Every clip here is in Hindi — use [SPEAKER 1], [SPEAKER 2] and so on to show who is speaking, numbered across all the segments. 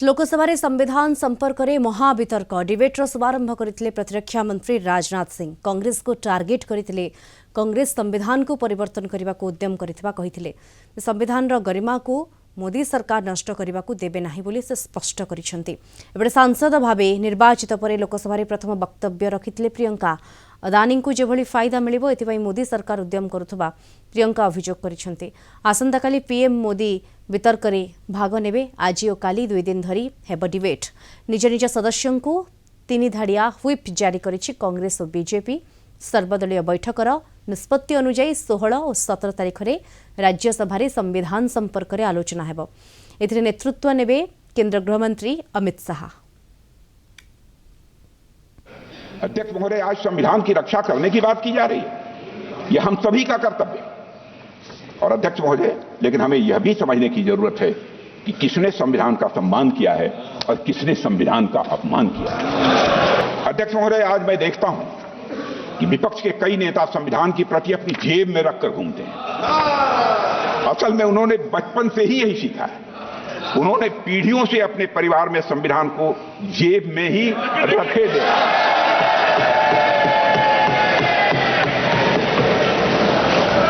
[SPEAKER 1] लोकसभा संविधान संपर्क में महावितर्क डिबेटर शुभारंभ करते प्रतिरक्षा मंत्री राजनाथ सिंह कांग्रेस को टार्गेट करते कांग्रेस संविधान को परिवर्तन करने को उद्यम करते संविधान गरिमा को मोदी सरकार नष्ट करने को देवे नहीं बोली से स्पष्ट करते सांसद भाव निर्वाचित पर लोकसभा प्रथम वक्तव्य रखिते प्रियंका अदानी को जो फायदा मिलिबो एथिपाई मोदी सरकार उद्यम करुथबा प्रियंका अभियोग करिसेंती। आसंता काली पीएम मोदी वितर्क रे भाग नेबे। आज और काली 2 दिन धरी हेब डिबेट। निज निज सदस्यों को 3 धाड़िया व्हिप जारी करिछि कांग्रेस और बीजेपी। सर्वदलीय बैठकर निष्पत्ति अनुसार 16 और 17 तारिख में राज्यसभा संविधान संपर्क में आलोचना हेब। एथिरे नेतृत्व नेबे केंद्र गृहमंत्री अमित शाह।
[SPEAKER 2] अध्यक्ष महोदय, आज संविधान की रक्षा करने की बात की जा रही है। यह हम सभी का कर्तव्य है। और अध्यक्ष महोदय, लेकिन हमें यह भी समझने की जरूरत है कि किसने संविधान का सम्मान किया है और किसने संविधान का अपमान किया है। अध्यक्ष महोदय, आज मैं देखता हूं कि विपक्ष के कई नेता संविधान की प्रति अपनी जेब में रखकर घूमते हैं। असल में उन्होंने बचपन से ही यही सीखा है। उन्होंने पीढ़ियों से अपने परिवार में संविधान को जेब में ही रखे देखा।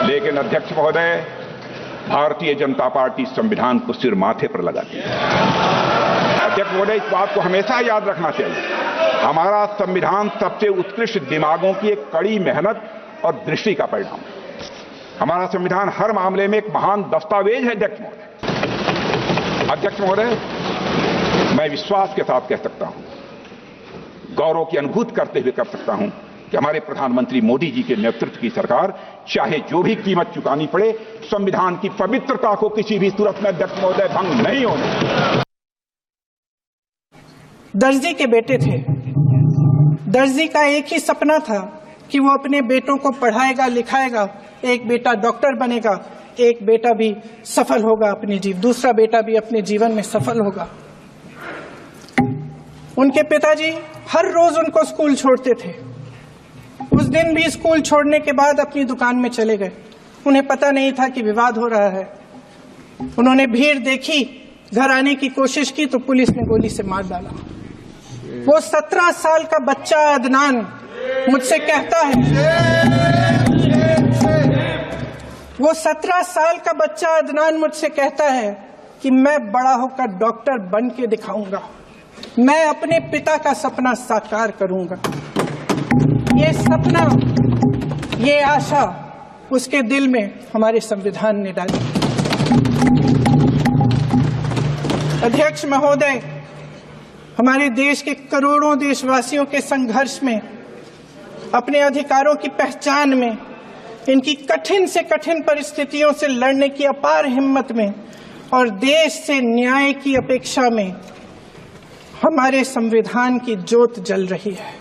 [SPEAKER 2] लेकिन अध्यक्ष महोदय, भारतीय जनता पार्टी संविधान को सिर माथे पर लगाती है। अध्यक्ष महोदय, इस बात को हमेशा याद रखना चाहिए। हमारा संविधान सबसे उत्कृष्ट दिमागों की एक कड़ी मेहनत और दृष्टि का परिणाम है। हमारा संविधान हर मामले में एक महान दस्तावेज है। अध्यक्ष महोदय, मैं विश्वास के साथ कह सकता हूं, गौरव की अनुभूति करते हुए कर सकता हूं कि हमारे प्रधानमंत्री मोदी जी के नेतृत्व की सरकार चाहे जो भी कीमत चुकानी पड़े, संविधान की पवित्रता को किसी भी सूरत में अध्यक्ष महोदय भंग नहीं होने।
[SPEAKER 3] दर्जी के बेटे थे। दर्जी का एक ही सपना था कि वो अपने बेटों को पढ़ाएगा, लिखाएगा। एक बेटा डॉक्टर बनेगा, एक बेटा भी सफल होगा दूसरा बेटा भी अपने जीवन में सफल होगा। उनके पिताजी हर रोज उनको स्कूल छोड़ते थे। उस दिन भी स्कूल छोड़ने के बाद अपनी दुकान में चले गए। उन्हें पता नहीं था कि विवाद हो रहा है। उन्होंने भीड़ देखी, घर आने की कोशिश की तो पुलिस ने गोली से मार डाला। वो 17 साल का बच्चा अदनान मुझसे कहता है, वो 17 साल का बच्चा अदनान मुझसे कहता है कि मैं बड़ा होकर डॉक्टर बन के दिखाऊंगा, मैं अपने पिता का सपना साकार करूंगा। ये सपना, ये आशा उसके दिल में हमारे संविधान ने डाली। अध्यक्ष महोदय, हमारे देश के करोड़ों देशवासियों के संघर्ष में, अपने अधिकारों की पहचान में, इनकी कठिन से कठिन परिस्थितियों से लड़ने की अपार हिम्मत में और देश से न्याय की अपेक्षा में हमारे संविधान की ज्योत जल रही है।